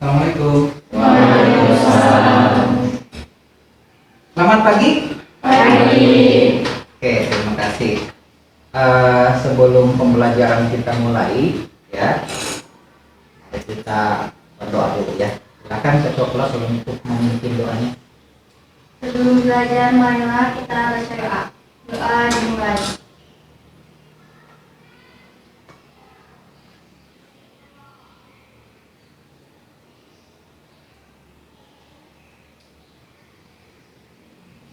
Assalamualaikum. Waalaikumsalam. Selamat pagi. Pagi. Oke, terima kasih. Sebelum pembelajaran kita mulai, ya, kita berdoa dulu ya. Silakan ketua kelas untuk memimpin doanya. Sebelum belajar marilah kita baca doa. Doa dimulai.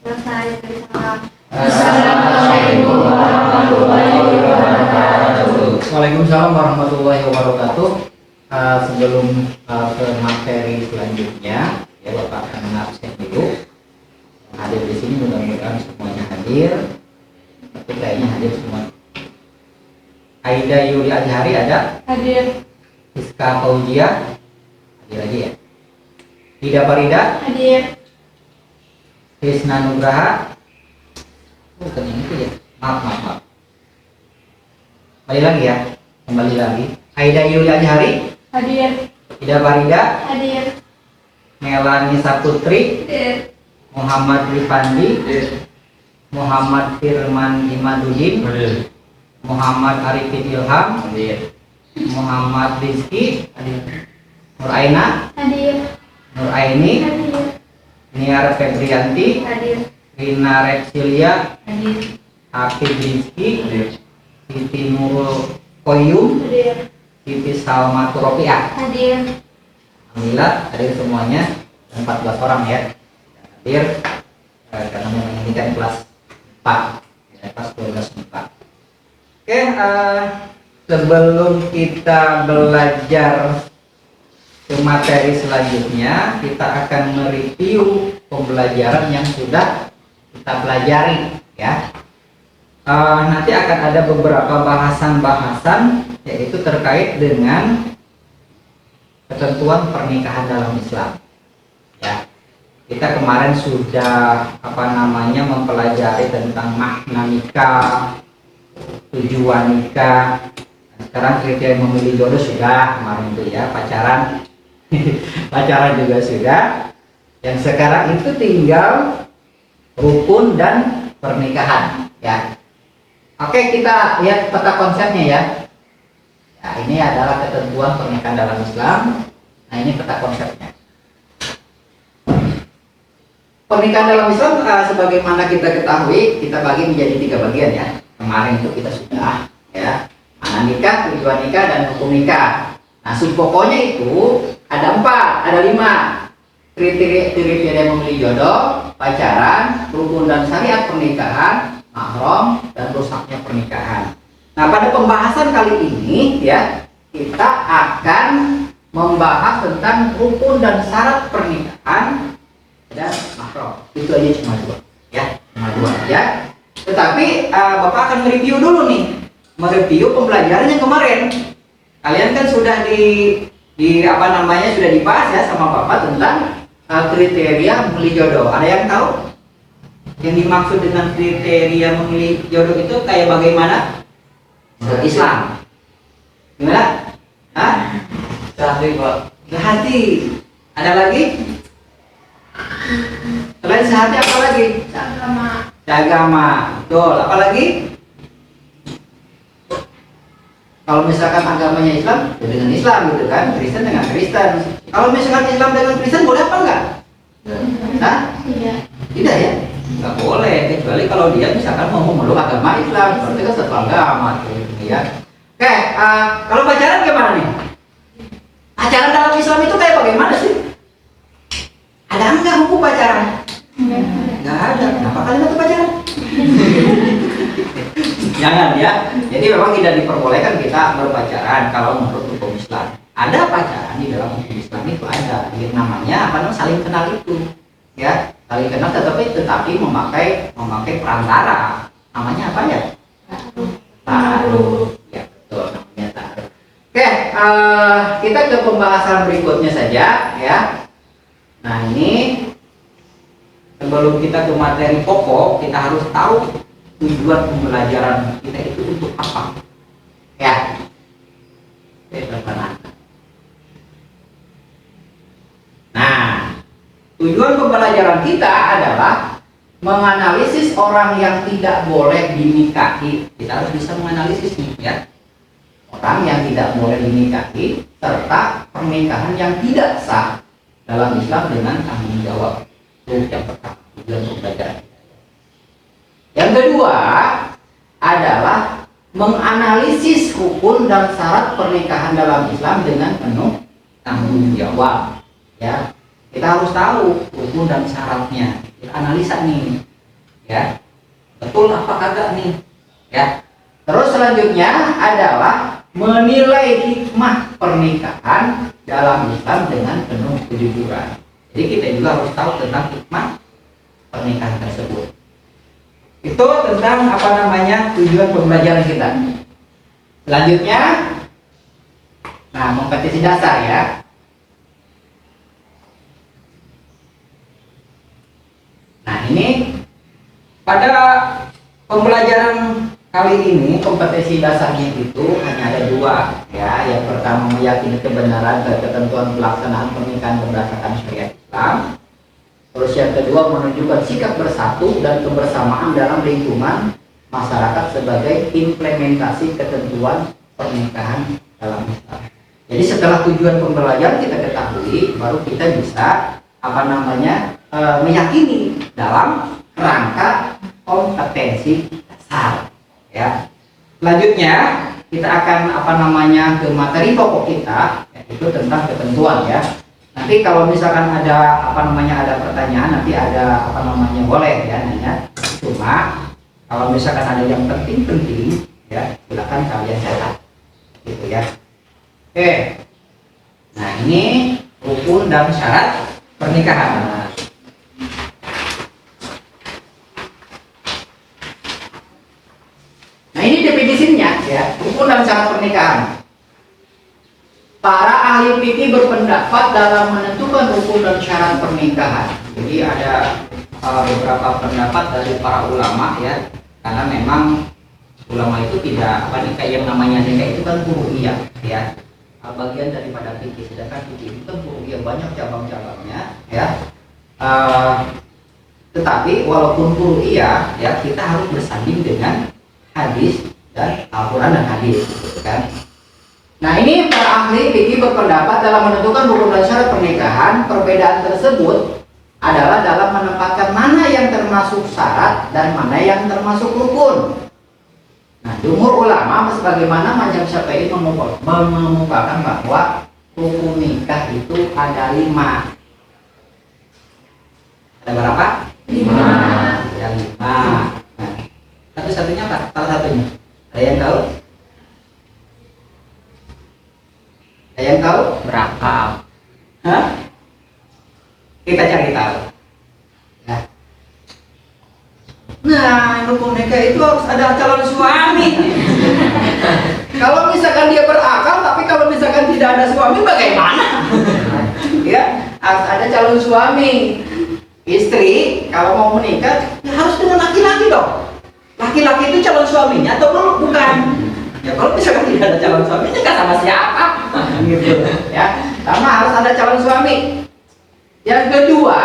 Selesai bersama. Assalamualaikum warahmatullahi wabarakatuh. Waalaikumsalam warahmatullahi wabarakatuh. Sebelum ke materi selanjutnya, ya Bapak akan mengabsen dulu. Yang hadir di sini mudah-mudahan semuanya hadir. Tapi kayaknya hadir semua. Aida Yuli Azhari ada? Hadir. Rizka Fauzia hadir aja ya. Ida Farida, Hadir. Krisna Nugraha, bukan yang itu ya. Maaf. Kembali lagi ya. Kembali lagi. Aida Yuli Azhari, Hadir. Ida Farida, Hadir. Melani Saputri, Hadir. Muhammad Rifandi, Muhammad Firman Imaduddin, Muhammad Arifin Ilham, Muhammad Rizki, Nur Aina, Hadir. Nur Aini, Hadir. Niar Febrianti, Hadir. Rina Repsilia, Hadir. Hafid Rizki, Siti Nurul Koyum, Hadir. Siti Salma Turopiah. Hadir. Alhamdulillah hadir semuanya 14 orang ya. Hadir karena memang ini kan kelas 4 ya, kelas 12 4. Oke, sebelum kita belajar ke materi selanjutnya, kita akan mereview pembelajaran yang sudah kita pelajari ya. Nanti akan ada beberapa bahasan-bahasan yaitu terkait dengan ketentuan pernikahan dalam Islam ya. Kita kemarin sudah mempelajari tentang makna nikah, tujuan nikah. Sekarang kriteria memilih jodoh sudah kemarin itu ya, pacaran pacaran juga sudah. Yang sekarang itu tinggal rukun dan pernikahan ya. Oke, kita lihat peta konsepnya ya. Ya, ini adalah ketentuan pernikahan dalam Islam. Nah, ini peta konsepnya. Pernikahan dalam Islam sebagaimana kita ketahui, kita bagi menjadi 3 bagian ya. Kemarin itu kita sudah ya. Mana nikah, tujuan nikah, dan hukum nikah. Nah, pokoknya itu ada 4, ada 5 kriteria memilih jodoh, pacaran, rukun dan syariat pernikahan, mahram, dan rusaknya pernikahan. Nah, pada pembahasan kali ini ya, kita akan membahas tentang rukun dan syarat pernikahan dan mahram. Itu aja cuma 2 ya, cuma 2 aja. Tetapi Bapak akan mereview dulu nih, mereview pembelajaran yang kemarin. Kalian kan sudah sudah dibahas ya sama Bapak tentang kriteria memilih jodoh. Ada yang tahu? Yang dimaksud dengan kriteria memilih jodoh itu kayak bagaimana? Islam. Gimana? Sehati, Pak. Sehati. Ada lagi? Selain sehati apa lagi? Agama. Agama. Betul. Apa lagi? Kalau misalkan agamanya Islam, ya dengan Islam gitu kan. Kristen dengan Kristen. Kalau misalkan Islam dengan Kristen boleh apa enggak? Hah? Tidak. Tidak ya? Nggak boleh, kecuali kalau dia misalkan mau memeluk agama Islam, berarti kan satu agama ya. Oke, kalau pacaran gimana nih? Pacaran dalam Islam itu kayak bagaimana sih? Ada enggak hukum pacaran? Nggak ada. Kenapa kalian tuh pacaran? Jangan ya. Jadi memang tidak diperbolehkan kita berpacaran kalau menurut hukum Islam. Ada pacaran di dalam hukum Islam itu ada. Yang namanya saling kenal itu. Ya, saling kenal tetapi memakai perantara. Namanya apa ya? Taruh. Ya betul, namanya taruh. Oke, kita ke pembahasan berikutnya saja ya. Nah, ini sebelum kita ke materi pokok, kita harus tahu tujuan pembelajaran kita itu untuk apa. Ya. Oke, teman-teman. Tujuan pembelajaran kita adalah menganalisis orang yang tidak boleh dinikahi. Kita harus bisa menganalisis nih ya. Orang yang tidak boleh dinikahi serta pernikahan yang tidak sah dalam Islam dengan tanggung jawab. Itu yang pertama, tujuan pembelajaran. Yang kedua adalah menganalisis hukum dan syarat pernikahan dalam Islam dengan penuh tanggung jawab. Ya, kita harus tahu hukum dan syaratnya. Kita analisa nih, ya, betul apa kagak nih, ya. Terus selanjutnya adalah menilai hikmah pernikahan dalam Islam dengan penuh kejujuran. Jadi kita juga harus tahu tentang hikmah pernikahan tersebut. Itu tentang apa namanya tujuan pembelajaran kita. Selanjutnya, nah kompetisi dasar ya. Nah ini pada pembelajaran kali ini kompetisi dasarnya itu hanya ada dua ya. Yang pertama meyakini kebenaran dan ketentuan pelaksanaan pernikahan berdasarkan syariat Islam. Terus yang kedua menunjukkan sikap bersatu dan kebersamaan dalam lingkungan masyarakat sebagai implementasi ketentuan pernikahan dalam Islam. Jadi setelah tujuan pembelajaran kita ketahui, baru kita bisa apa namanya meyakini dalam rangka kompetensi dasar. Ya. Selanjutnya kita akan apa namanya ke materi pokok kita, yaitu tentang ketentuan ya. Nanti kalau misalkan ada apa namanya ada pertanyaan, nanti ada apa namanya boleh ya nanya. Cuma kalau misalkan ada yang penting-penting ya silakan kalian catat gitu ya. Oke. Nah ini rukun dan syarat pernikahan. Nah ini definisinya ya rukun dan syarat pernikahan. Para ahli fikih berpendapat dalam menentukan rukun dan syarat pernikahan. Jadi ada beberapa pendapat dari para ulama ya, karena memang ulama itu tidak apa nih kayak yang namanya nikah itu kan furu'iyah ya, bagian daripada fikih. Sedangkan fikih itu kan furu'iyah banyak cabang-cabangnya ya. Tetapi walaupun furu'iyah ya kita harus bersanding dengan hadis dan Al-Quran dan hadis, gitu kan. Nah ini para ahli fikih berpendapat dalam menentukan rukun dan syarat pernikahan. Perbedaan tersebut adalah dalam menempatkan mana yang termasuk syarat dan mana yang termasuk rukun. Nah jumhur ulama sebagaimana mazhab Syafi'i mengemukakan bahwa rukun nikah itu ada 5. Ada berapa? 5. Ada 5. Nah, satu-satunya apa? Salah satunya. Ada yang tahu? Ada yang tahu? Berapa? Hah? Kita cari tahu. Ya. Nah, rukun nikah itu harus ada calon suami. Kalau misalkan dia berakal, tapi kalau misalkan tidak ada suami, bagaimana? Ya, harus ada calon suami. Istri kalau mau menikah ya harus dengan laki-laki dong. Laki-laki itu calon suaminya atau belum? Bukan. Ya kalau misalkan tidak ada calon suami, nikah sama siapa? Gitu ya. Sama harus ada calon suami. Yang kedua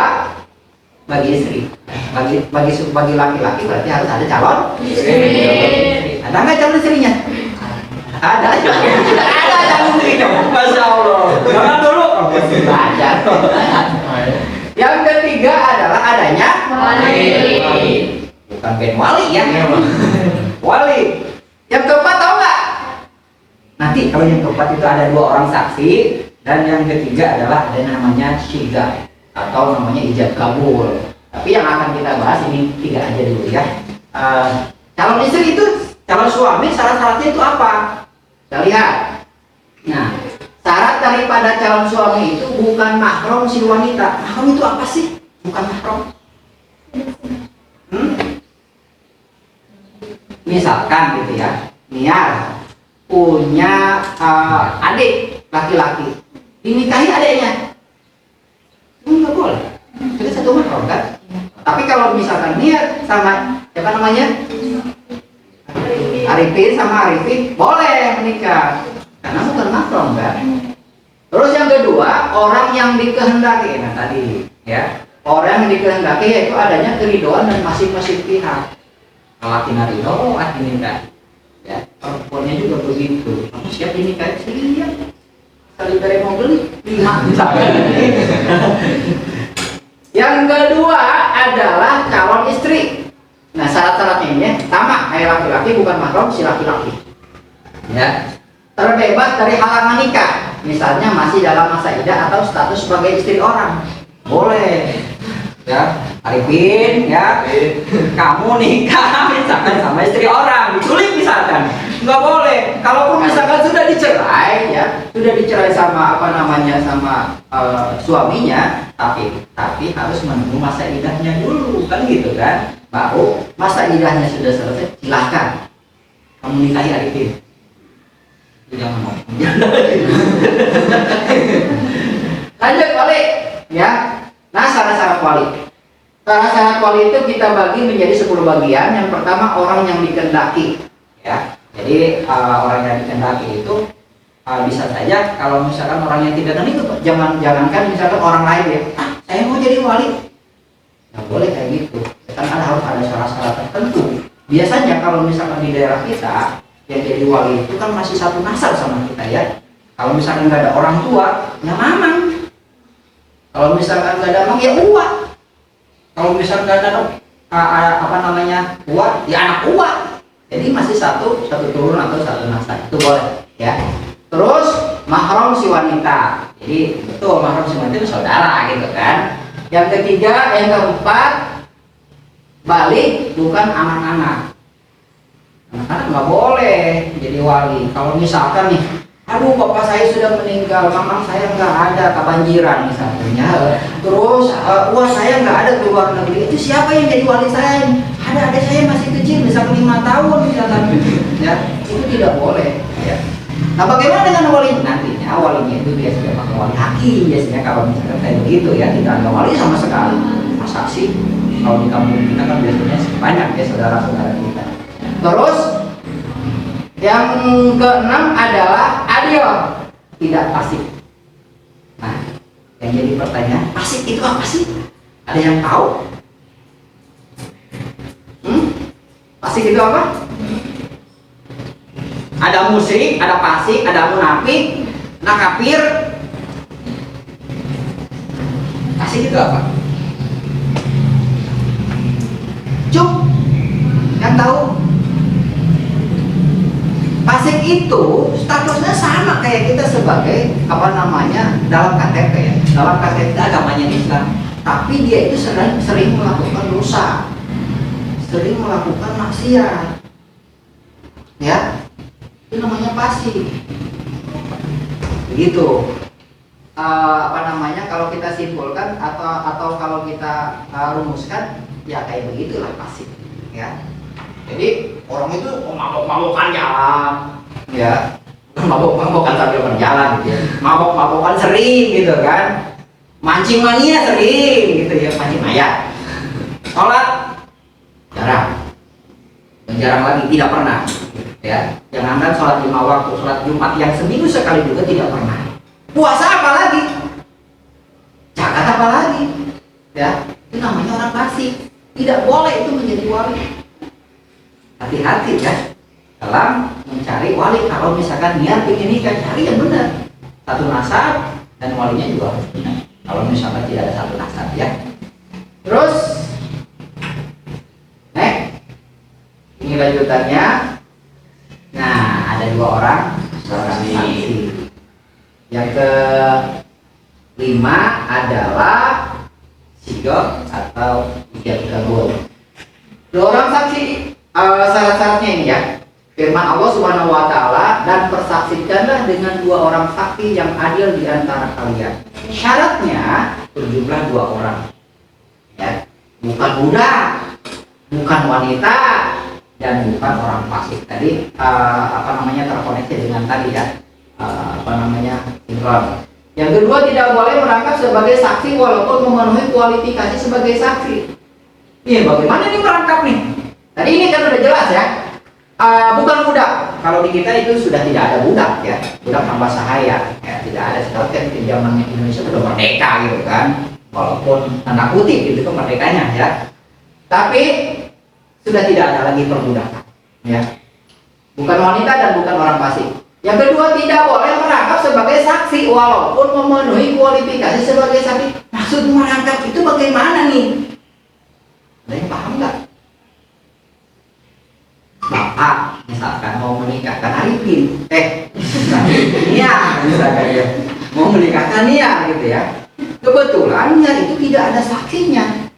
bagi istri, bagi laki-laki berarti harus ada calon istri. Ada nggak calon istrinya? Ada. Ada calon istrinya. Masya Allah. Jangan dulu. Belajar. Yang ketiga adalah adanya wali. Bukan ben wali ya. Wali. Yang keempat tahu nggak? Nanti kalau yang keempat itu ada 2 orang saksi, dan yang ketiga adalah ada namanya syigah atau namanya ijab kabul. Tapi yang akan kita bahas ini 3 aja dulu ya. Calon istri itu, calon suami syarat-syaratnya itu apa? Kita lihat. Nah, syarat daripada calon suami itu bukan mahram si wanita. Mahram itu apa sih? Bukan mahram. Misalkan gitu ya, Niar punya adik laki-laki, dinikahi adiknya, nggak boleh. Itu satu mahram kan? Tapi kalau misalkan Niar sama siapa namanya, Arifin sama Arifin, boleh menikah karena bukan mahram kan? Terus yang kedua, orang yang dikehendaki. Nah tadi ya, Orang yang dikehendaki yaitu adanya keridhaan dan masing-masing pihak. Laki narino, laki ninda. Ya, perempuannya juga begitu. Kamu siap dinikahi? Siap. Kali dari mau beli 5 misalkan. Yang kedua adalah calon istri. Nah, syarat-syaratnya ini sama kayak laki-laki, bukan mahram si laki-laki. Ya, terbebas dari halangan nikah. Misalnya masih dalam masa idah atau status sebagai istri orang. Boleh. Ya, Arifin, ya, kamu nikah misalkan sama istri orang, diculik misalkan, nggak boleh. Kalaupun misalkan sudah dicerai, ya, sudah dicerai sama sama suaminya, tapi harus menunggu masa idahnya dulu, kan gitu kan? Baru masa idahnya sudah selesai, silahkan kamu nikahi Arifin. Jangan ngomong. Lanjut balik, ya. Nah, syarat-syarat wali. Syarat-syarat wali itu kita bagi menjadi 10 bagian. Yang pertama orang yang dikehendaki, ya. Jadi orang yang dikehendaki itu bisa saja kalau misalkan orang yang tidak kenal itu jangankan misalkan orang lain ya. Saya mau jadi wali. Nggak boleh kayak gitu. Karena harus ada syarat-syarat tertentu. Biasanya kalau misalkan di daerah kita yang jadi wali itu kan masih satu nasab sama kita ya. Kalau misalkan nggak ada orang tua, ya mamang. Kalau misalkan nggak ada mang, ya uak. Kalau misalkan nggak ada uak, ya anak uak. Jadi masih satu turun atau satu nasab, itu boleh ya. Terus mahram si wanita. Jadi betul mahram si wanita itu saudara gitu kan. Yang ketiga, yang keempat, balik bukan anak-anak. Anak-anak nggak boleh jadi wali. Kalau misalkan nih, aduh bapak saya sudah meninggal, mama saya nggak ada, kebanjiran misalnya. Terus wah saya nggak ada ke luar negeri, itu siapa yang jadi wali saya? Ada saya masih kecil, misalkan 5 tahun misalkan. Ya, itu tidak boleh. Ya. Nah bagaimana dengan wali? Nantinya walinya itu biasanya pakai wali hakim biasanya kalau misalkan kayak begitu ya, tidak ada wali sama sekali. Saksi kalau di kampung kita kan biasanya banyak ya saudara-saudara kita. Terus yang keenam adalah adil, tidak pasif. Nah, yang jadi pertanyaan, pasif itu apa sih? Ada yang tahu? Pasif itu apa? Ada musyrik, ada fasik, ada munafik, ada kafir. Fasik itu apa? Cuk, yang tahu? Fasik itu statusnya sama kayak kita sebagai dalam KTP ya. Dalam KTP agamanya Islam, tapi dia itu sering melakukan dosa, sering melakukan maksiat. Ya. Itu namanya fasik. Begitu. Kalau kita simpulkan atau kalau kita rumuskan ya kayak begitulah fasik ya. Jadi orang itu mabok-mabokan jalan ya, mabok-mabokan sambil berjalan gitu ya, mabok-mabokan sering gitu kan, mancing mania sering gitu ya, mancing maya. Sholat jarang, jarang lagi, tidak pernah ya. Jangankan sholat 5 waktu, sholat Jumat yang seminggu sekali juga tidak pernah. Puasa apa lagi? Zakat apa lagi? Ya, itu namanya orang fasik. Tidak boleh itu menjadi wali. Hati-hati ya dalam mencari wali. Kalau misalkan niat ingin nikah, cari yang benar, satu nasab, dan walinya juga harus benar. Kalau misalkan tidak ada satu nasab ya. Terus ini lanjutannya. Nah, ada 2 orang saksi. Yang kelima adalah sigok atau ijab kabul. 2 orang saksi. Syarat-syaratnya ini ya. Firman Allah Subhanahu wa taala, dan persaksikanlah dengan 2 orang saksi yang adil di antara kalian. Syaratnya berjumlah 2 orang. Ya, bukan budak, bukan wanita, dan bukan orang fasik. Tadi terkoneksi dengan tadi ya. Sinkron. Yang kedua, tidak boleh merangkap sebagai saksi walaupun memenuhi kualifikasi sebagai saksi. Iya, bagaimana ini merangkap nih? Tadi ini kan sudah jelas ya, bukan budak. Kalau di kita itu sudah tidak ada budak ya, budak hamba sahaya ya, tidak ada. Sekarang kan di zaman Indonesia sudah merdeka gitu kan, walaupun tanda kutip itu kemerdekaannya ya, tapi sudah tidak ada lagi perbudakan ya, bukan wanita dan bukan orang fasik. Yang kedua, tidak boleh merangkap sebagai saksi walaupun memenuhi kualifikasi sebagai saksi. Maksud merangkap itu bagaimana nih? Ada yang paham nggak? Bapak misalkan mau menikahkan Arifin, Nia misalkan ya, mau menikahkan Nia gitu ya. Kebetulan Nia itu tidak ada saksinya,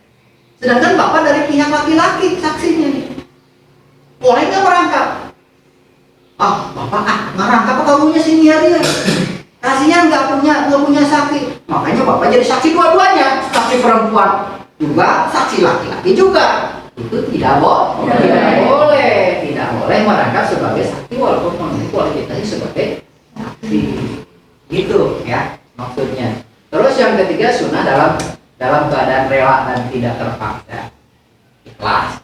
sedangkan bapak dari pihak laki-laki saksinya nih. Boleh nggak merangkap? Bapak merangkap kamunya si Nia dia. Kasihan nggak punya saksi, makanya bapak jadi saksi dua-duanya, saksi perempuan juga, saksi laki-laki juga. Itu tidak boleh merangkap sebagai saksi walaupun memenuhi kualifikasi sebagai saksi. Gitu ya maksudnya. Terus yang ketiga, sunnah dalam keadaan rela dan tidak terpaksa, ikhlas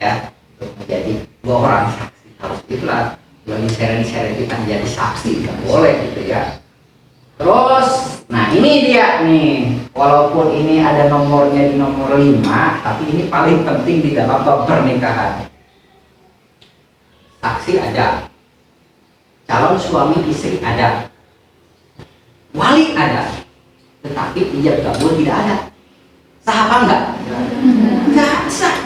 ya, untuk menjadi dua orang saksi harus ikhlas. Kalau diseret-seret kita menjadi saksi nggak boleh gitu ya. Terus, nah ini dia nih, walaupun ini ada nomornya di nomor 5, tapi ini paling penting di dalam bab pernikahan. Saksi ada, calon suami istri ada, wali ada, tetapi ijab kabul tidak ada. Sah apa enggak? Enggak sah.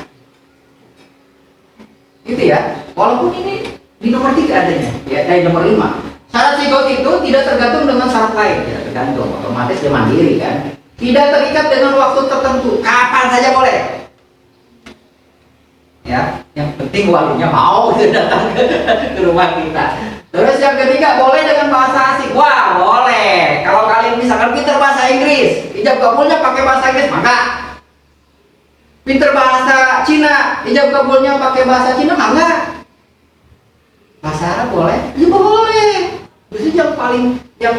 Gitu ya, walaupun ini di nomor 3 adanya, ya dari nomor 5. Syarat sigot itu tidak tergantung dengan syarat lain, tidak tergantung, otomatis dia mandiri kan. Tidak terikat dengan waktu tertentu, kapan saja boleh. Ya, yang penting walinya mau datang ke rumah kita. Terus yang ketiga, boleh dengan bahasa asing. Wah, boleh. Kalau kalian misalkan pintar bahasa Inggris, ijab kabulnya pakai bahasa Inggris, maka pintar bahasa Cina, ijab kabulnya pakai bahasa Cina, maka bahasa Arab boleh? Ya boleh. Terus yang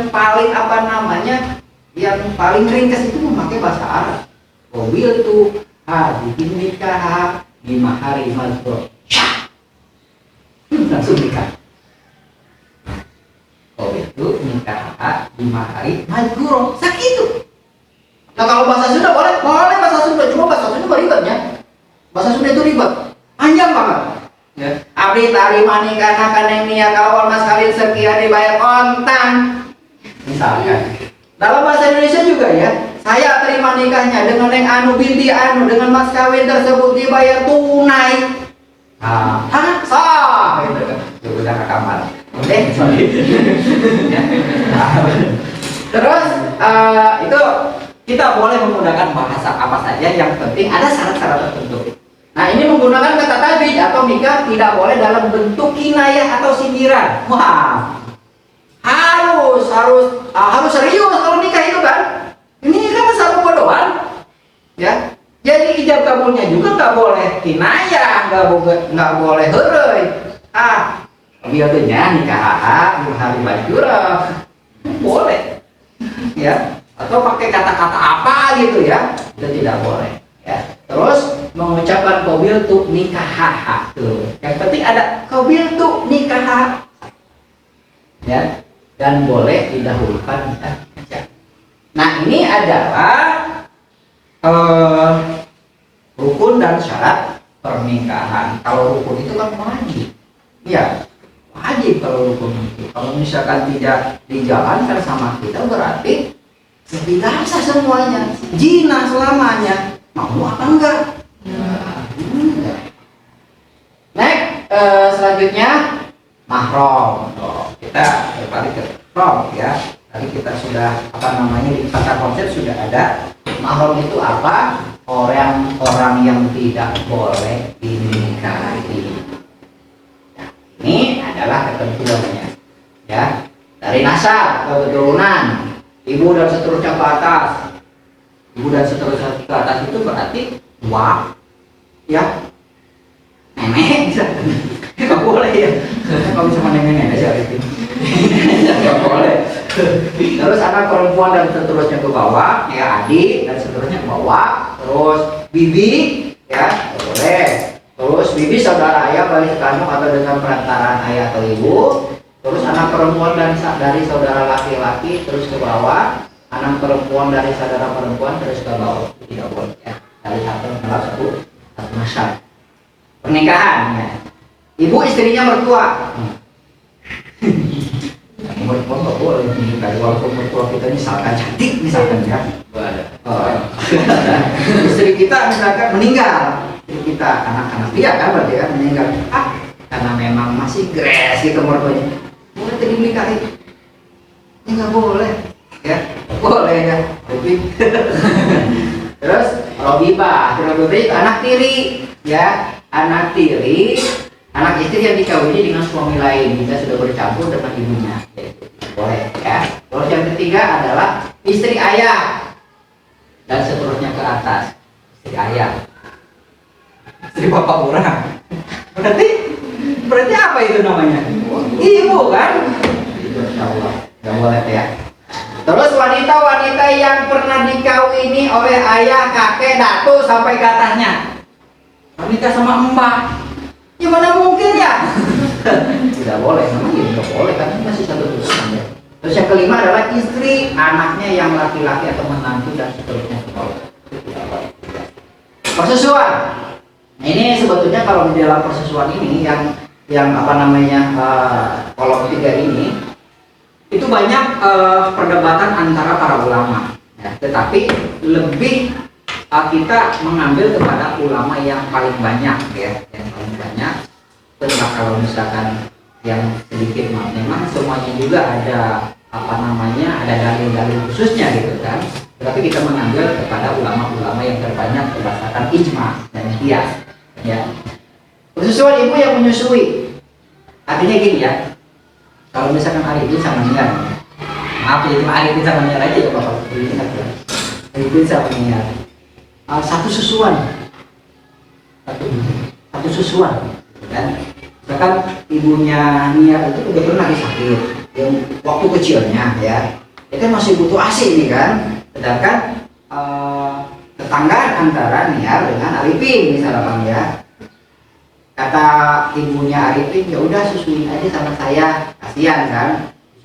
paling apa namanya, yang paling ringkas itu memakai bahasa Arab. Qabil tu hadihin nikah di mahari mazkur. Langsung nikah. Qabil tu nikah di mahari mazkur. Sakitu. Nah kalau bahasa Sunda boleh bahasa Sunda, cuma bahasa Sunda ribetnya. Bahasa Sunda itu ribet, panjang banget. Ya. Abdi tarima nikah kaneng nia kawal mas kawin sekian dibayar kontan. Misalkan dalam bahasa Indonesia juga ya, saya terima nikahnya dengan yang anu binti anu dengan mas kawin tersebut dibayar tunai. Sah gitu kan. Udah ke kamar. Sorry. Terus itu kita boleh menggunakan bahasa apa saja, yang penting ada syarat-syarat tertentu. Nah ini menggunakan kata tajdid atau nikah tidak boleh dalam bentuk kinayah atau sindiran. Wah, harus serius kalau nikah itu kan. Ini kan satu bodohan, ya. Jadi ijab kabulnya juga nggak boleh kinayah, nggak boleh heureuy. Biasanya nikah hari bajura boleh, ya. Atau pakai kata-kata apa gitu ya, itu tidak boleh. Ya. Terus mengucapkan qabil tu nikah tuh. Yang penting ada qabil tu nikah. Ya. Dan boleh didahulukan nikah. Nah, ini adalah rukun dan syarat pernikahan. Kalau rukun itu kan wajib. Ya, wajib kalau rukun itu. Kalau misalkan tidak dijalankan sama kita berarti binasa semuanya, zina selamanya. Mau apa enggak? Next, selanjutnya mahram. Kita balik ke mahram ya. Tadi kita sudah di kata konsep sudah ada. Mahram itu apa? Orang yang tidak boleh dinikahi. Nah, ini adalah ketentuannya. Ya, dari nasab atau keturunan, ibu dan seterusnya ke atas. Ibu dan seterusnya ke atas itu berarti tua, ya, nenek bisa, nggak boleh ya. Kalau sama nenek aja itu, nggak boleh. Terus anak perempuan dan seterusnya ke bawah, ya adik dan seterusnya ke bawah. Terus bibi, ya boleh. Terus bibi saudara ayah balik sekandung atau dengan perantaraan ayah atau ibu. Terus anak perempuan dan dari saudara laki-laki terus ke bawah. anak perempuan dari saudara perempuan terus ke bawah, tidak boleh ya. Dari satu masyarakat. Pernikahan ya. Ibu istrinya mertua. Mertua nggak boleh menikahi walaupun mertua kita misalkan cantik misalkan ya. Istri kita misalkan meninggal, istri kita anak-anak dia kan berarti kan meninggal. Karena memang masih gres gitu mertuanya. Boleh tadi menikahi? Ya nggak boleh, ya boleh ya. Tapi terus robibah, terus anak tiri, ya anak tiri. Anak istri yang dikawini dengan suami lain jika sudah bercampur dengan ibunya, boleh ya. Terus yang ketiga adalah istri ayah dan seterusnya ke atas. Istri ayah, istri bapak orang. Berarti apa itu namanya? Ibu kan? Insya Allah, nggak boleh ya. Terus wanita-wanita yang pernah dikawini oleh ayah, kakek, datuk sampai ke atasnya. Menikah sama mbak. Gimana mungkin ya? Tidak boleh, namanya tidak boleh kan masih satu turunan ya. Terus yang kelima adalah istri anaknya yang laki-laki atau menantu dan seterusnya. Persesuaian. Ini sebetulnya kalau di dalam persesuaian ini yang apa namanya kolom 3 ini itu banyak perdebatan antara para ulama. Ya, tetapi lebih kita mengambil kepada ulama yang paling banyak ya, yang paling banyak. Tetapi kalau misalkan yang sedikit memang semuanya juga ada apa namanya ada dalil-dalil khususnya gitu kan. Tetapi kita mengambil kepada ulama-ulama yang terbanyak berdasarkan ijma dan qiyas ya. Persesuaian ibu yang menyusui. Artinya gini ya. Kalau misalkan Arifin sama Niar, maaf ya cuma Arifin sama Niar aja ya Bapak. Arifin sama Niar. Satu susuan, satu susuan, kan? Misalkan ibunya Nia itu udah pernah sakit, yang waktu kecilnya ya, dia kan masih butuh ASI nih kan, sedangkan tetanggaan antara Nia dengan Arifin misalkan ya, kata ibunya Arifin ya udah susuin aja sama saya, kasihan kan,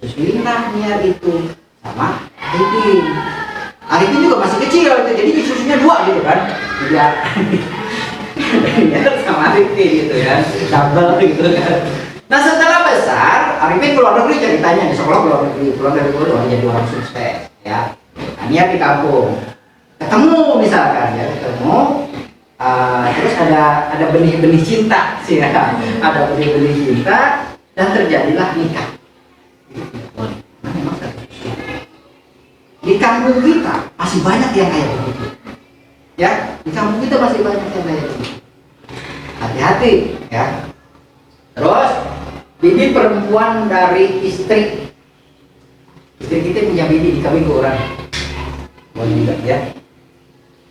susuinlah Nia itu sama Arifin. Arifin juga masih kecil, jadi susunya 2 gitu kan, biar sama Arifin gitu kan, double gitu kan. Nah setelah besar, Arifin keluar negeri ceritanya di sekolah keluar negeri, pulang dari luar jadi orang sukses ya. Nah, Nia di kampung, ketemu misalkan ya ketemu, terus ada benih-benih cinta sih ya, ada benih-benih cinta dan terjadilah nikah. Di kampung kita masih banyak yang kayak begitu ya, di kampung kita masih banyak yang kayak begitu. Hati-hati ya. Terus bibi perempuan dari istri kita punya bibi dikawin ke orang boleh juga ya.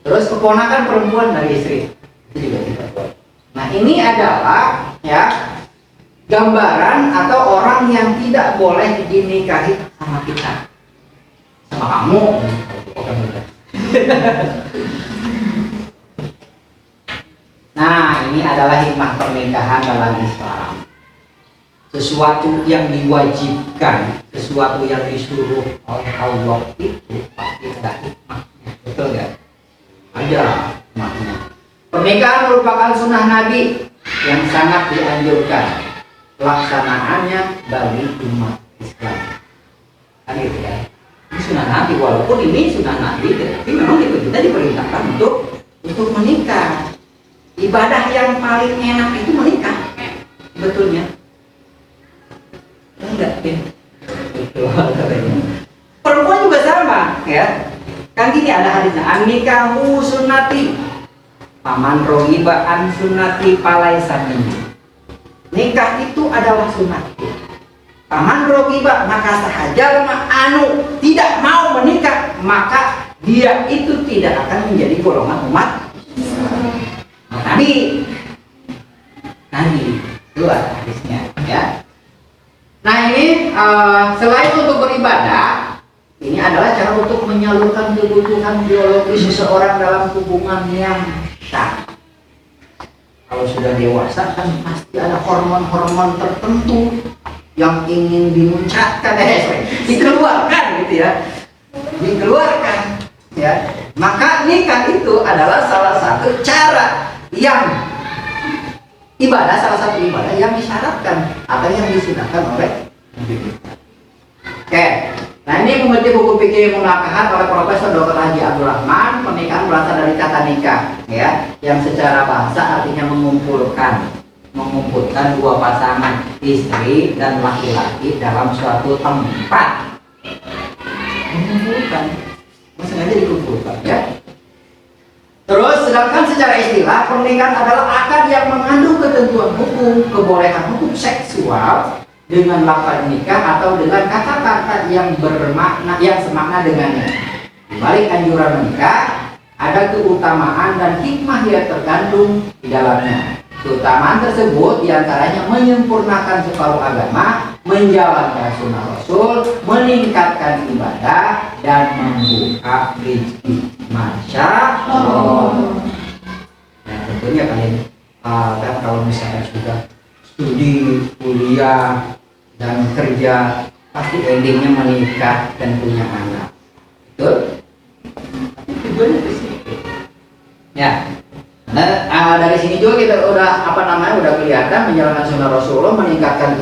Terus keponakan perempuan dari istri itu juga tidak boleh. Nah ini adalah ya gambaran atau orang yang tidak boleh dinikahi sama kita, sama kamu. Nah ini adalah hikmah pernikahan dalam Islam. Sesuatu yang diwajibkan, sesuatu yang disuruh oleh Allah itu pasti ada hikmahnya, betul nggak? Ada hikmahnya. Pernikahan merupakan sunnah Nabi yang sangat dianjurkan pelaksanaannya bagi umat Islam. Kan gitu ya. Ini sunnah Nabi, walaupun ini sunnah Nabi, tapi memang kita diperintahkan untuk menikah. Ibadah yang paling enak itu menikah, betulnya. Enggak, betul. Perempuan juga sama, ya. Kan gini ada hadisnya, an-nikahu sunnati, paman rogiba an sunnati palaisa minni. Nikah itu adalah sunnatku. Paman rogiba maka sahaja anu tidak mau menikah, maka dia itu tidak akan menjadi golongan umat Nabi. Itu ada hadisnya ya. Nah ini selain untuk beribadah, ini adalah cara untuk menyalurkan kebutuhan biologis seseorang dalam hubungan yang sah. Kalau sudah dewasa kan pasti ada hormon-hormon tertentu yang ingin dimuncratkan, dikeluarkan gitu ya. dikeluarkan, ya. Maka nikah itu adalah salah satu cara yang ibadah, salah satu ibadah yang disyaratkan atau yang disunahkan oleh Nabi kita. Oke, nah ini mengutip buku fikih munakahat oleh Profesor Dr. Haji Abdul Rahman. Pernikahan berasal dari kata nikah, ya, yang secara bahasa artinya mengumpulkan dua pasangan istri dan laki-laki dalam suatu tempat. Mengumpulkan, sengaja dikumpulkan, ya. Terus, sedangkan secara istilah pernikahan adalah akad yang mengandung ketentuan hukum, kebolehan hukum seksual dengan lafaz nikah atau dengan kata-kata yang bermakna, yang semakna dengannya. Di balik anjuran menikah ada keutamaan dan hikmah yang terkandung di dalamnya. Keutamaan tersebut diantaranya menyempurnakan separuh agama, menjalankan sunnah Rasul, meningkatkan ibadah, dan membuka rezeki. Masya Allah. Nah, tentunya kalian kan kalau misalnya sudah studi, kuliah, dan kerja, pasti endingnya menikah dan punya anak. Betul? Tapi tujuannya ke situ. Ya. Nah, dari sini juga kita udah udah kelihatan menjalankan sunnah Rasulullah, meningkatkan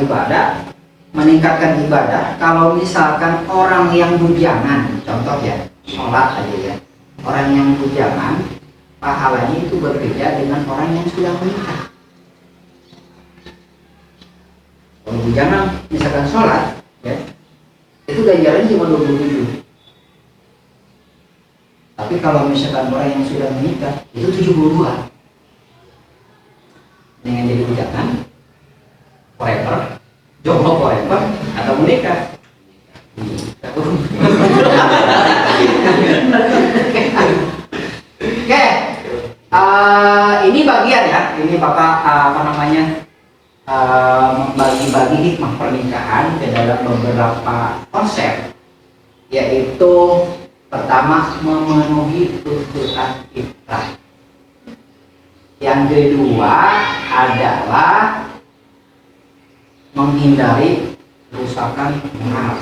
ibadah. Kalau misalkan orang yang bujangan, contoh ya, sholat aja ya, orang yang bujangan pahalanya itu berbeda dengan orang yang sudah menikah. Kalau bujangan misalkan sholat, ya, itu ganjarannya cuma 27. Tapi kalau misalkan orang yang sudah menikah itu 72. Dengan jadi bujangan, forever, jomblo forever, atau menikah. Oke, ini bagian ya. Ini Bapak membagi-bagi hikmah pernikahan ke dalam beberapa konsep, yaitu pertama, memenuhi tuntutan fitrah. Yang kedua adalah menghindari kerusakan moral.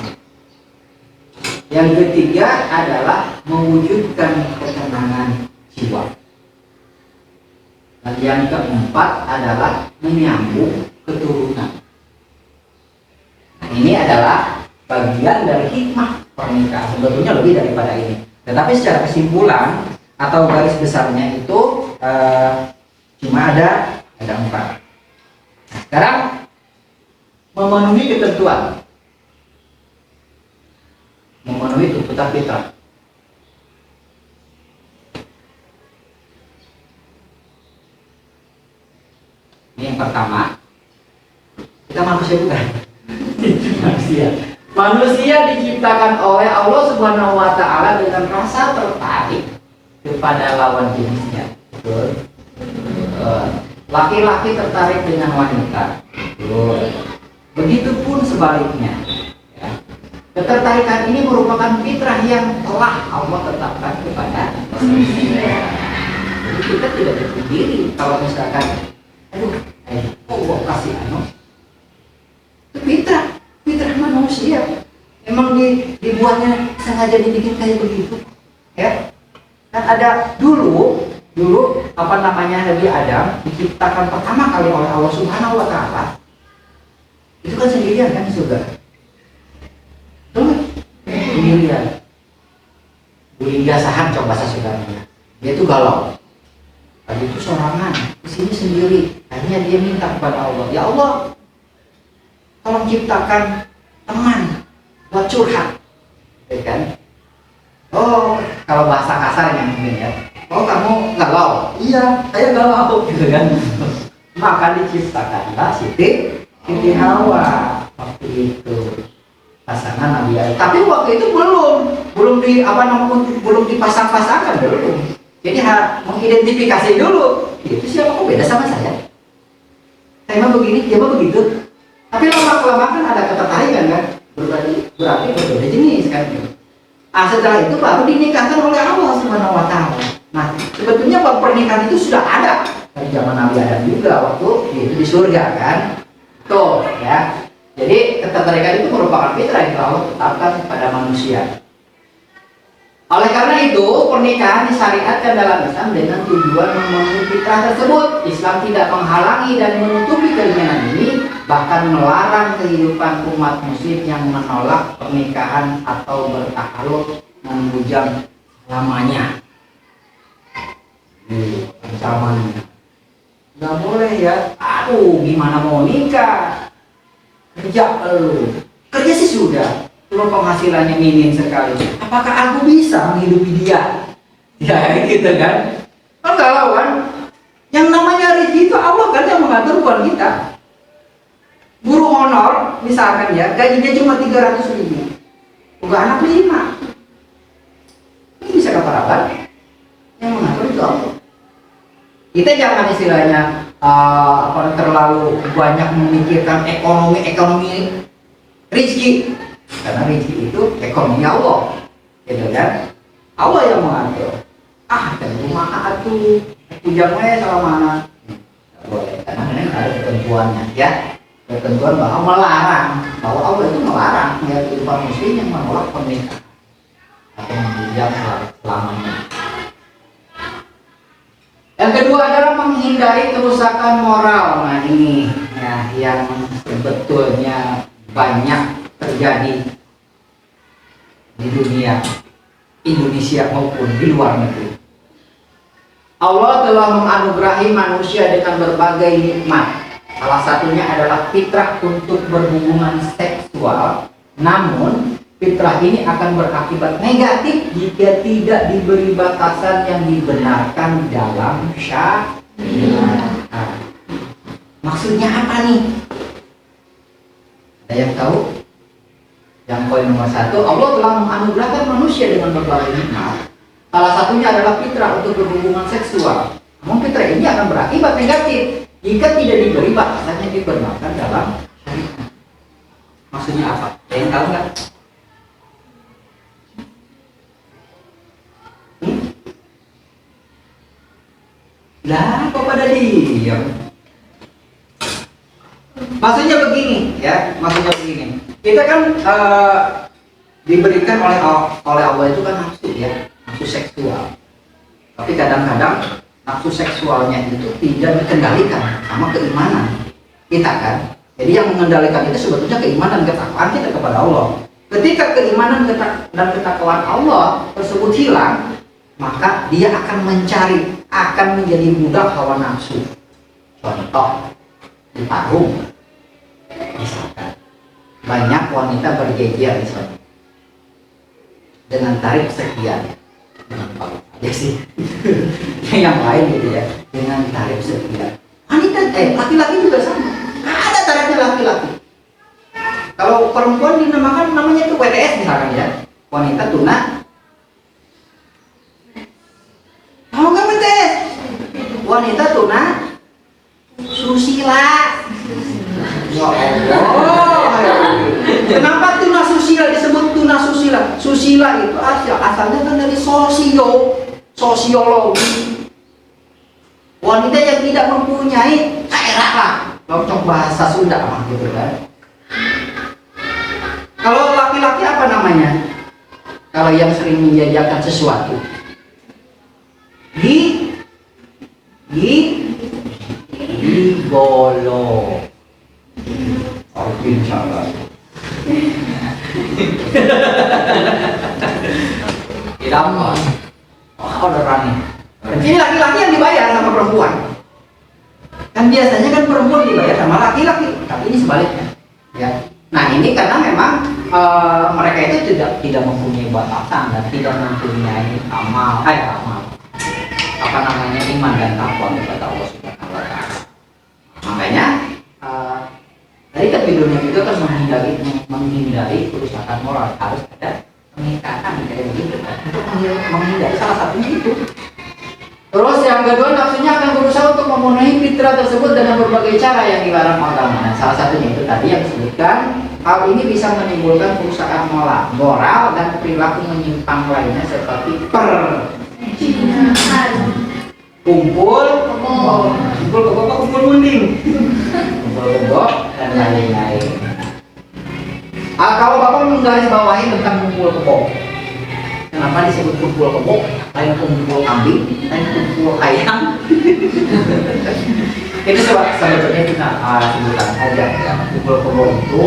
Yang ketiga adalah mewujudkan ketenangan jiwa. Dan yang keempat adalah menyambung keturunan. Nah, ini adalah bagian dari hikmah pernikahan. Sebetulnya lebih daripada ini. Tetapi secara kesimpulan atau garis besarnya itu cuma ada 4. Nah, sekarang memenuhi ketentuan, memenuhi tuntutan fitrah. Ini yang pertama, kita manusia bukan? Manusia diciptakan oleh Allah Subhanahu wa Ta'ala dengan rasa tertarik kepada lawan jenisnya. Betul. Laki-laki tertarik dengan wanita. Betul. Begitupun sebaliknya. Ya. Ketertarikan ini merupakan fitrah yang telah Allah tetapkan kepada manusia. Jadi kita tidak berdiri kalau misalkan, kok kasih itu fitrah manusia. Emang dibuatnya sengaja dibikin kayak begitu, ya? Kan ada dulu Nabi Adam diciptakan pertama kali oleh Allah Subhanahu wa Ta'ala. Itu kan sendirian kan di surga. Sendirian. Biasahan coba bahasa saudaranya. Dia itu galau. Tadi itu sorangan, kesini sendiri. Akhirnya dia minta kepada Allah, ya Allah, tolong ciptakan teman buat curhat, ya kan? Oh, kalau bahasa kasarnya mungkin ya. Oh, kamu galau? Iya, saya galau, gitu kan? Maka diciptakanlah Siti Hawa waktu itu pasangan Nabi Adam. Tapi waktu itu belum dipasang-pasangkan belum. Jadi mengidentifikasi dulu. Itu siapa, kok beda sama saya? Saya mah begini, dia mah begitu. Tapi lama-kelamaan kan ada ketertarikan kan? Berarti berbeda jenis kan? Setelah itu baru dinikahkan oleh Allah Subhanahu wa Ta'ala. Nah, sebetulnya pernikahan itu sudah ada dari zaman Nabi Adam juga waktu itu di surga kan? Tuh ya. Jadi ketertarikan itu merupakan fitrah yang Allah tetapkan kepada manusia. Oleh karena itu, pernikahan disyariatkan dalam Islam dengan tujuan memenuhi fitrah tersebut. Islam tidak menghalangi dan menutupi keinginan ini, bahkan melarang kehidupan umat muslim yang menolak pernikahan atau bertahalul membujang selamanya. Ancamannya nggak boleh ya. Aduh, gimana mau nikah? Kerja sih sudah. Kalau penghasilannya minim sekali, apakah aku bisa menghidupi dia? Ya gitu kan. Kalau kan, yang namanya rezeki itu Allah kan yang mengatur buat kita. Guru honor misalkan ya, gajinya cuma 300.000, udah anak 5. Ini bisa keparakan. Yang mengatur itu Allah. Kita jangan istilahnya terlalu banyak memikirkan ekonomi rezeki. Karena rezeki itu ekonomi Allah, gitu kan? Allah yang mengatur. Dan rumah tuh pujangnya sama mana? Nggak boleh, karena memang ada ketentuannya, ya. Ketentuan bahwa melarang, bahwa Allah itu melarang ya kehidupan muslim yang menolak pernikahan atau membujang selamanya. Yang kedua adalah menghindari kerusakan moral. Nah ini ya yang sebetulnya banyak terjadi di dunia Indonesia maupun di luar negeri. Allah telah menganugerahi manusia dengan berbagai nikmat. Salah satunya adalah fitrah untuk berhubungan seksual. Namun fitrah ini akan berakibat negatif jika tidak diberi batasan yang dibenarkan dalam syariat. Maksudnya apa nih? Ada yang tahu? Yang poin nomor 1, Allah telah menganugerahkan manusia dengan berbagai nikmat. Salah satunya adalah fitrah untuk berhubungan seksual. Namun fitrah ini akan berakibat negatif jika tidak diberi batasan yang dibenarkan dalam syariat. Maksudnya apa? Ada yang tahu nggak? Lah, kok pada diam? Maksudnya begini, ya. Maksudnya begini. Kita kan diberikan oleh Allah itu kan nafsu, ya, nafsu seksual. Tapi kadang-kadang nafsu seksualnya itu tidak dikendalikan sama keimanan kita kan. Jadi yang mengendalikan itu sebetulnya keimanan dan ketakwaan kita kepada Allah. Ketika keimanan dan ketakwaan Allah tersebut hilang, maka dia akan mencari, akan menjadi budak hawa nafsu. Contoh, di Parung, misalkan banyak wanita berjejer di sana dengan tarif sekian, dengan paling aja sih, yang lain gitu ya, dengan tarif sekian. Wanita, laki-laki juga sama, ada tarifnya laki-laki. Kalau perempuan dinamakan namanya itu WTS misalkan ya, wanita tuna. Tahu nggak WTS? Wanita tuna susila. Ya Allah. Kenapa tuna susila disebut tuna susila? Susila itu asalnya kan dari sosiologi. Wanita yang tidak mempunyai daerah lah, cocok bahasa Sunda mah gitu kan. Kalau laki-laki apa namanya? Kalau yang sering menjajakan sesuatu, gigolo. Salah. Tidak apa. Orderan. Ini laki-laki yang dibayar sama perempuan. Kan biasanya kan perempuan dibayar sama laki-laki, tapi ini sebaliknya. Ya. Nah ini karena memang mereka itu tidak mempunyai batasan dan tidak mempunyai amal, apa namanya, iman dan takwa kepada Allah Subhanahu wa Ta'ala. Makanya dari dunia juga kan menghindari kerusakan moral, harus ada pernikahan kayak begitu kan, untuk menghindari salah satunya itu. Terus yang kedua, nafsunya akan berusaha untuk memenuhi fitrah tersebut dengan berbagai cara yang dilarang agama. Nah, salah satunya itu tadi yang disebutkan. Hal ini bisa menimbulkan kerusakan moral dan perilaku menyimpang lainnya seperti kumpul mending, kumpul kebo dan lain-lain. Kalau Bapak menggarisbawahi tentang kumpul kebo, kenapa disebut kumpul kebo, lain kumpul kambing, lain kumpul ayam. Itu sebetulnya kita sebutkan saja ya. Kumpul kebo itu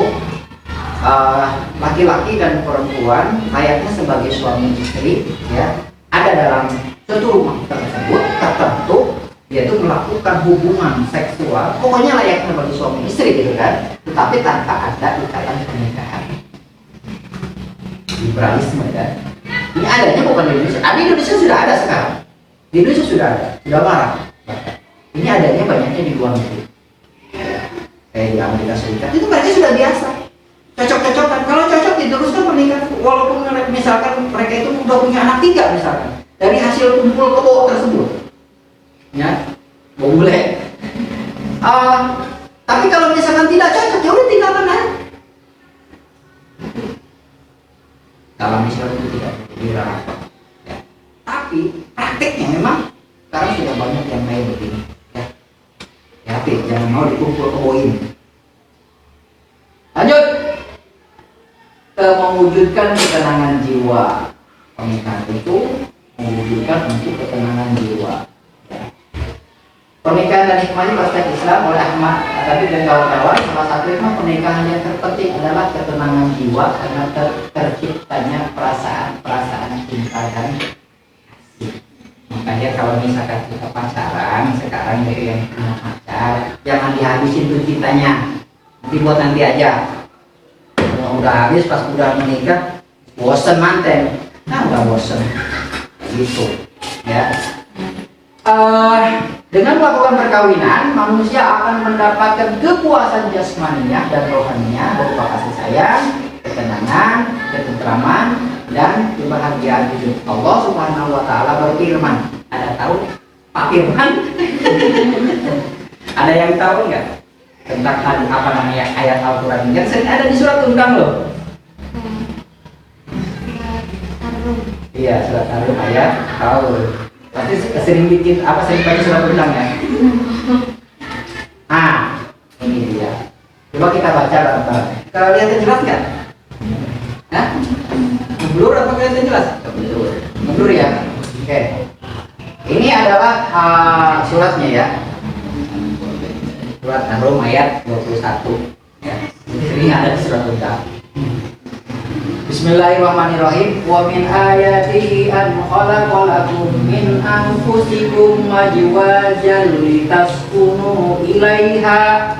laki-laki dan perempuan layaknya sebagai suami istri ya, ada dalam satu rumah tersebut tertentu, yaitu melakukan hubungan seksual, pokoknya layaknya sebagai suami istri gitu kan, tetapi tanpa ada ikatan pernikahan. Liberalisme kan. Ini adanya bukan di Indonesia. Di Indonesia sudah ada sekarang. Di Indonesia sudah ada, sudah marak. Ini adanya banyaknya di luar negeri. Kayak di Amerika Serikat itu mereka sudah biasa. Cocok-cocokan. Kalau cocok diteruskan pernikahan, walaupun misalkan mereka itu udah punya anak 3 misalkan dari hasil kumpul kebo tersebut. Ya, boleh. Tapi kalau misalkan tidak cocok, ya udah tinggalkan aja. Dalam Islam itu tidak dilarang. Ya. Tapi prakteknya memang sekarang sudah banyak yang kayak begini. Ya, hati, jangan mau dikumpul keboin. Lanjut. Mewujudkan ketenangan jiwa. Pernikahan itu mewujudkan untuk ketenangan jiwa. Pernikahan dan hikmahnya perspektif Islam oleh Ahmad tadi dan kawan-kawan, salah satu hikmah pernikahan yang terpenting adalah ketenangan jiwa karena terciptanya perasaan cinta dan kasih. Makanya kalau misalkan kita pacaran sekarang dari yang punya pacar, jangan dihabisin tuh cintanya, nanti buat nanti aja. Kalau udah habis pas udah menikah bosen manten, udah bosen gitu ya. Dengan melakukan perkawinan, manusia akan mendapatkan kepuasan jasmaninya dan rohaninya berupa kasih sayang, ketenangan, ketentraman, dan kebahagiaan hidup. Allah Subhanahu wa Ta'ala berfirman. Ada tahu Pak Firman? Ada yang tahu nggak tentang apa namanya ayat Al-Quran yang sering ada di surat Undang loh? Iya, surat Ar-Rum ayat tahu. Pasti sering bikin apa, sering baca surat Undang ya. Ini dia. Coba kita baca bareng-bareng. Kalau lihatnya jelas nggak? Ngeblur apa kelihatan jelas? Ngeblur ya. Oke. Ini adalah suratnya ya. Surat Ar-Rum ayat 21. Ya. Ini sering ada di surat Undang. Bismillahirrahmanirrahim. Wa min ayatihi an khalaqalakum min anfusikum azwajan litaskunu ilaiha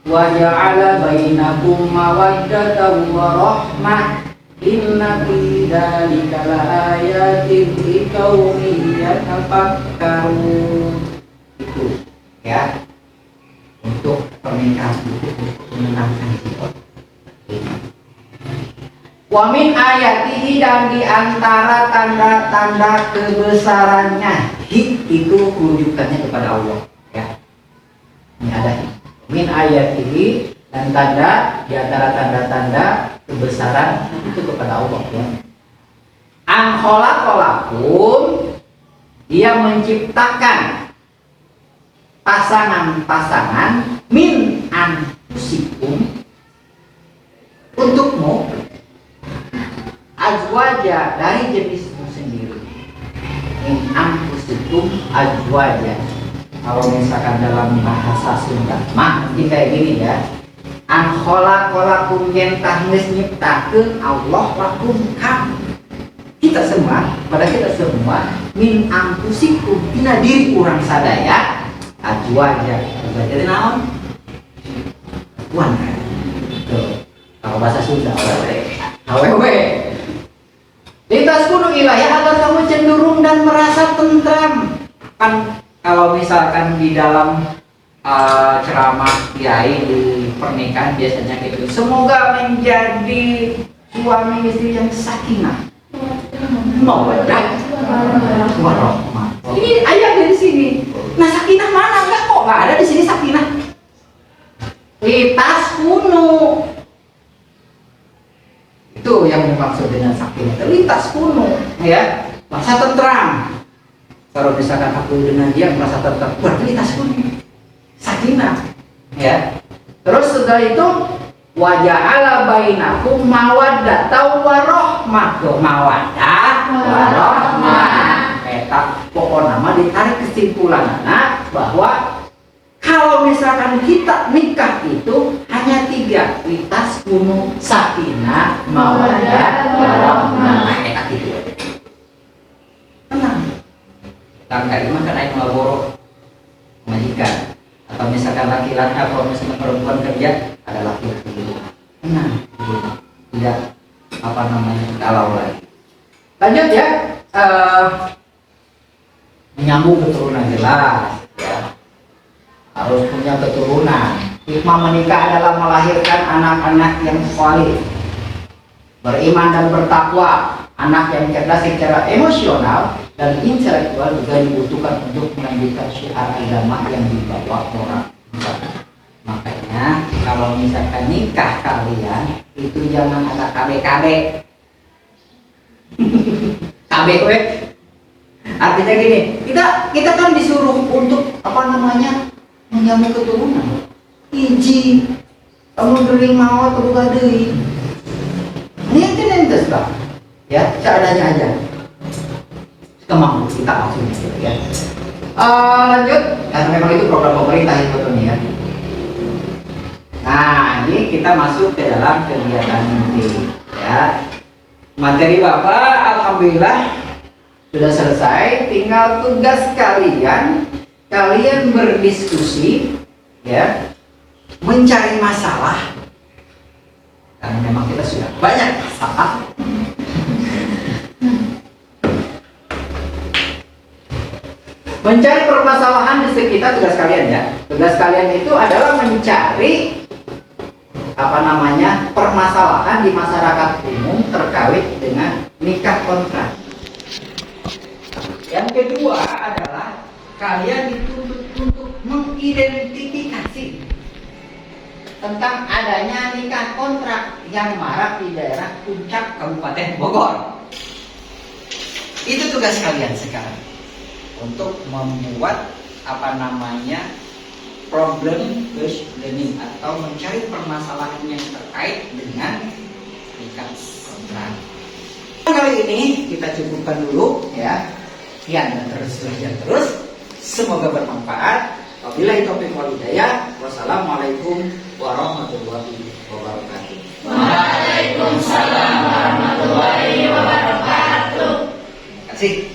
wa ja'ala bainakum mawaddatan wa rahmah inna fi dzalika laayatin liqaumin yatafakkarun. Itu ya, untuk pernikahan itu menyenangkan jiwa. Wa min ayatihi, dan di antara tanda-tanda kebesarannya, itu rujukannya kepada Allah ya. Ini ada min ayatihi, dan tanda di antara tanda-tanda kebesaran itu kepada Allah ya. An khalaqalakum, dia menciptakan pasangan-pasangan min anfusikum, untukmu, azwaja, dari jenismu sendiri. Min anfusikum azwaja. Kalau misalkan dalam bahasa Sunda mah mungkin kayak gini ya. An khalaqalakum, yen tah geus nyiptakeun Allah lakum kam. Kita semua, pada kita semua, min anfusikum, dina diri urang sadaya azwaja. Azwaja teh naon? Tuan kan. Tuh. Kalau bahasa Sunda awewe. Lintas kudu ilayah agar kamu cenderung dan merasa tentram. Kan kalau misalkan di dalam ceramah kiai di pernikahan biasanya gitu, semoga menjadi suami istri yang sakinah, mawaddah, warahmah. Ini ayat dari sini. Nah, sakinah mana? Enggak kok, nggak ada di sini sakinah. Lintas kudu, itu yang dimaksud dengan sakinah, terlintas kuno ya, merasa tentram. Kalau misalkan aku dengan dia merasa tentram, berarti lintas kuno, sakinah ya. Terus setelah itu wa ja'ala bainakum mawaddah wa rahmah. Mawaddah warahmah. Eta pokok nama ditarik kesimpulan anak bahwa kalau misalkan kita nikah itu hanya 3, litas kuno sakinah mawaddah warahmah. Eta gitu. Tenang. Tangka ini kan aing melaboro majikan atau misalkan laki-laki atau misalkan perempuan kerja ada laki-laki dulu. Tenang, tidak apa namanya galau lagi. Lanjut ya, menyambung keturunan jelas ya. Harus punya keturunan. Hikmah menikah adalah melahirkan anak-anak yang saleh, beriman dan bertakwa. Anak yang cerdas secara emosional dan intelektual juga dibutuhkan untuk melanjutkan syiar agama yang dibawa orang tua. Makanya kalau misalkan nikah kalian itu jangan ada KB-KB. KB we. Artinya gini, kita kan disuruh untuk apa namanya? Menyambung keturunan. Iji kamu gering mau atau gadei. Ini entes Bang. Ya, seadanya aja. Kemampu kita maksudnya gitu ya. Lanjut, karena memang itu program pemerintah itu nih ya. Nah, ini kita masuk ke dalam kegiatan inti ya. Materi Bapak alhamdulillah sudah selesai, tinggal tugas kalian berdiskusi ya, mencari masalah. Karena memang kita sudah banyak masalah. Mencari permasalahan di sekitar tugas kalian ya. Tugas kalian itu adalah mencari apa namanya permasalahan di masyarakat umum terkait dengan nikah kontrak. Yang kedua adalah kalian dituntut untuk mengidentifikasi tentang adanya nikah kontrak yang marak di daerah Puncak Kabupaten Bogor. Itu tugas kalian sekarang. Untuk membuat apa namanya problem learning atau mencari permasalahan yang terkait dengan nikah kontrak. Kali ini kita cukupkan dulu ya. Sekian dan terus belajar terus. Semoga bermanfaat. Wabillahi taufiq wal hidayah. Wassalamualaikum warahmatullahi wabarakatuh. Waalaikumsalam warahmatullahi wabarakatuh. Terima kasih.